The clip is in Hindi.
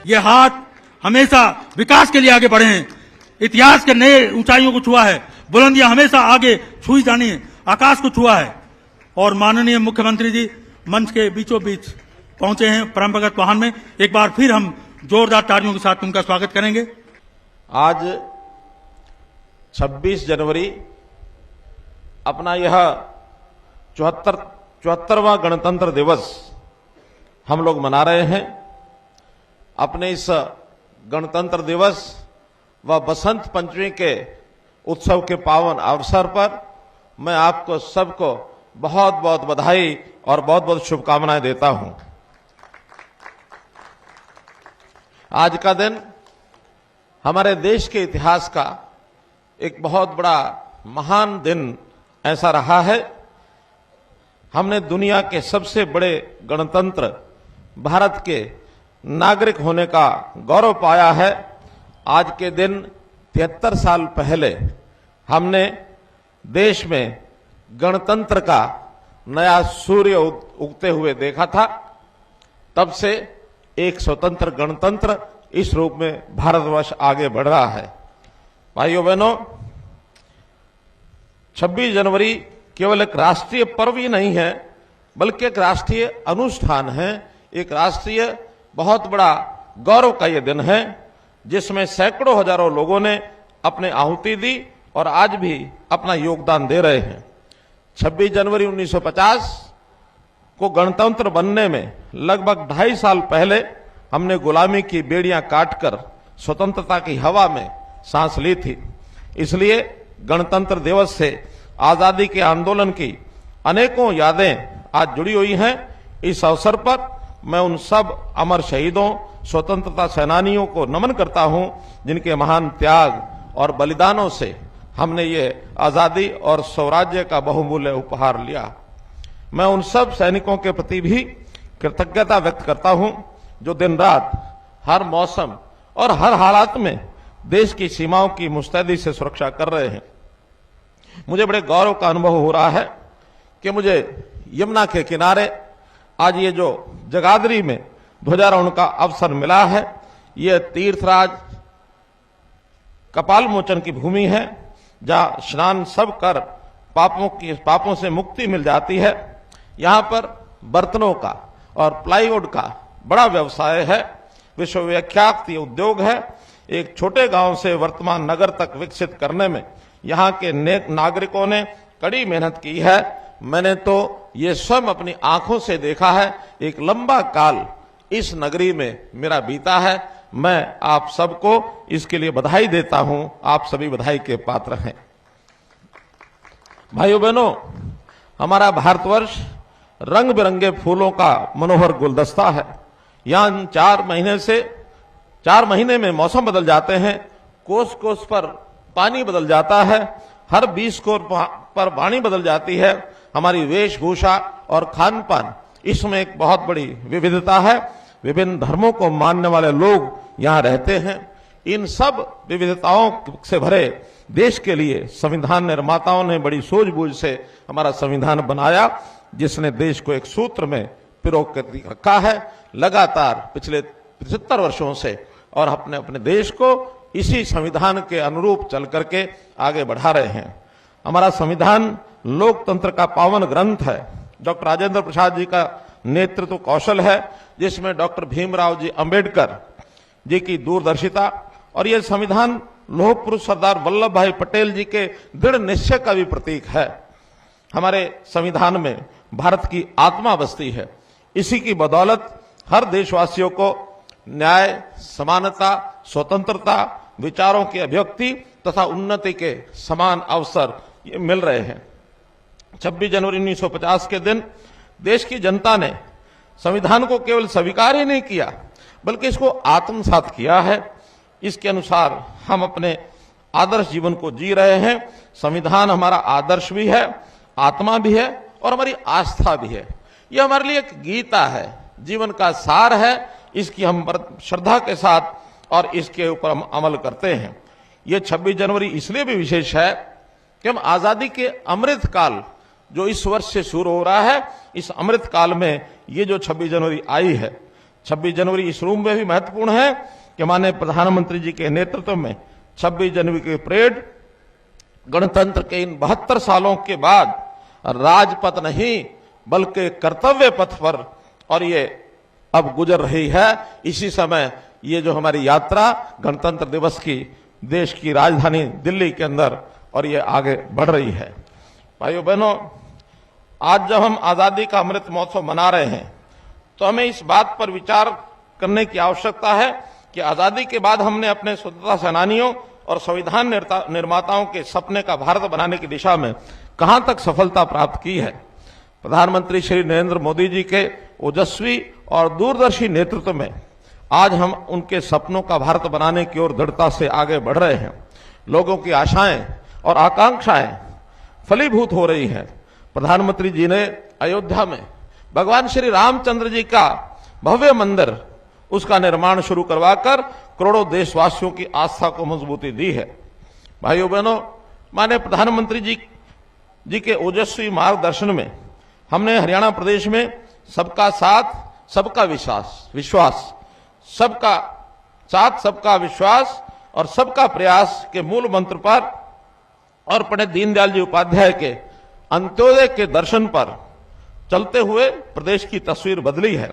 ये हाथ हमेशा विकास के लिए आगे बढ़े हैं, इतिहास के नए ऊंचाइयों को छुआ है, बुलंदियां हमेशा आगे छुई जानी है, आकाश को छुआ है। और माननीय मुख्यमंत्री जी मंच के बीचों बीच पहुंचे हैं परंपरागत वाहन में। एक बार फिर हम जोरदार तालियों के साथ उनका स्वागत करेंगे। आज 26 जनवरी अपना यह 74वां गणतंत्र दिवस हम लोग मना रहे हैं। अपने इस गणतंत्र दिवस व बसंत पंचमी के उत्सव के पावन अवसर पर मैं आपको सबको बहुत बहुत बधाई और बहुत बहुत शुभकामनाएं देता हूं। आज का दिन हमारे देश के इतिहास का एक बहुत बड़ा महान दिन ऐसा रहा है। हमने दुनिया के सबसे बड़े गणतंत्र भारत के नागरिक होने का गौरव पाया है। आज के दिन 73 साल पहले हमने देश में गणतंत्र का नया सूर्य उगते हुए देखा था। तब से एक स्वतंत्र गणतंत्र इस रूप में भारतवर्ष आगे बढ़ रहा है। भाइयों बहनों, 26 जनवरी केवल एक राष्ट्रीय पर्व ही नहीं है, बल्कि एक राष्ट्रीय अनुष्ठान है, एक राष्ट्रीय बहुत बड़ा गौरव का यह दिन है, जिसमें सैकड़ों हजारों लोगों ने अपने आहुति दी और आज भी अपना योगदान दे रहे हैं। 26 जनवरी 1950 को गणतंत्र बनने में लगभग 2.5 साल पहले हमने गुलामी की बेड़ियां काटकर स्वतंत्रता की हवा में सांस ली थी। इसलिए गणतंत्र दिवस से आजादी के आंदोलन की अनेकों यादें आज जुड़ी हुई हैं। इस अवसर पर मैं उन सब अमर शहीदों, स्वतंत्रता सेनानियों को नमन करता हूं, जिनके महान त्याग और बलिदानों से हमने ये आजादी और स्वराज्य का बहुमूल्य उपहार लिया। मैं उन सब सैनिकों के प्रति भी कृतज्ञता व्यक्त करता हूं, जो दिन रात हर मौसम और हर हालात में देश की सीमाओं की मुस्तैदी से सुरक्षा कर रहे हैं। मुझे बड़े गौरव का अनुभव हो रहा है कि मुझे यमुना के किनारे आज ये जो जगाधरी में ध्वजारोहण का अवसर मिला है, ये तीर्थराज कपाल मोचन की भूमि है, जहां स्नान सब कर पापों से मुक्ति मिल जाती है। यहां पर बर्तनों का और प्लाईवुड का बड़ा व्यवसाय है, विश्वविख्यात ये उद्योग है। एक छोटे गांव से वर्तमान नगर तक विकसित करने में यहां के नेक नागरिकों ने कड़ी मेहनत की है। मैंने तो ये स्वयं अपनी आंखों से देखा है। एक लंबा काल इस नगरी में मेरा बीता है। मैं आप सबको इसके लिए बधाई देता हूं। आप सभी बधाई के पात्र हैं। भाइयों बहनों, हमारा भारतवर्ष रंग बिरंगे फूलों का मनोहर गुलदस्ता है। यहां 4 महीने में मौसम बदल जाते हैं, कोस कोस पर पानी बदल जाता है, हर 20 कोस पर वाणी बदल जाती है। हमारी वेशभूषा और खान पान, इसमें एक बहुत बड़ी विविधता है। विभिन्न धर्मों को मानने वाले लोग यहां रहते हैं। इन सब विविधताओं से भरे देश के लिए संविधान निर्माताओं ने बड़ी सूझबूझ से हमारा संविधान बनाया, जिसने देश को एक सूत्र में पिरो कर रखा है। लगातार पिछले 75 वर्षों से और अपने देश को इसी संविधान के अनुरूप चल करके आगे बढ़ा रहे हैं। हमारा संविधान लोकतंत्र का पावन ग्रंथ है। डॉक्टर राजेंद्र प्रसाद जी का नेतृत्व कौशल है, जिसमें डॉक्टर भीमराव जी अंबेडकर जी की दूरदर्शिता और यह संविधान लौह पुरुष सरदार वल्लभ भाई पटेल जी के दृढ़ निश्चय का भी प्रतीक है। हमारे संविधान में भारत की आत्मा बसती है। इसी की बदौलत हर देशवासियों को न्याय, समानता, स्वतंत्रता, विचारों की अभिव्यक्ति तथा उन्नति के समान अवसर ये मिल रहे हैं। 26 जनवरी 1950 के दिन देश की जनता ने संविधान को केवल स्वीकार ही नहीं किया, बल्कि इसको आत्मसात किया है। इसके अनुसार हम अपने आदर्श जीवन को जी रहे हैं। संविधान हमारा आदर्श भी है, आत्मा भी है और हमारी आस्था भी है। यह हमारे लिए एक गीता है, जीवन का सार है। इसकी हम श्रद्धा के साथ और इसके ऊपर हम अमल करते हैं। यह 26 जनवरी इसलिए भी विशेष है कि हम आजादी के अमृत काल जो इस वर्ष से शुरू हो रहा है, इस अमृत काल में ये जो 26 जनवरी आई है, 26 जनवरी इस रूम में भी महत्वपूर्ण है कि माननीय प्रधानमंत्री जी के नेतृत्व में 26 जनवरी की परेड गणतंत्र के इन 72 सालों के बाद राजपथ नहीं बल्कि कर्तव्य पथ पर और ये अब गुजर रही है। इसी समय ये जो हमारी यात्रा गणतंत्र दिवस की देश की राजधानी दिल्ली के अंदर और ये आगे बढ़ रही है। भाइयों बहनों, आज जब हम आजादी का अमृत महोत्सव मना रहे हैं तो हमें इस बात पर विचार करने की आवश्यकता है कि आजादी के बाद हमने अपने स्वतंत्रता सेनानियों और संविधान निर्माताओं के सपने का भारत बनाने की दिशा में कहां तक सफलता प्राप्त की है। प्रधानमंत्री श्री नरेंद्र मोदी जी के ओजस्वी और दूरदर्शी नेतृत्व में आज हम उनके सपनों का भारत बनाने की ओर दृढ़ता से आगे बढ़ रहे हैं। लोगों की आशाएं और आकांक्षाएं फलीभूत हो रही हैं। प्रधानमंत्री जी ने अयोध्या में भगवान श्री रामचंद्र जी का भव्य मंदिर उसका निर्माण शुरू करवाकर करोड़ों देशवासियों की आस्था को मजबूती दी है। भाइयों बहनों, माननीय प्रधानमंत्री जी के ओजस्वी मार्गदर्शन में हमने हरियाणा प्रदेश में सबका साथ सबका विश्वास सबका साथ सबका विश्वास और सबका प्रयास के मूल मंत्र पर और पंडित दीनदयाल जी उपाध्याय के अंत्योदय के दर्शन पर चलते हुए प्रदेश की तस्वीर बदली है।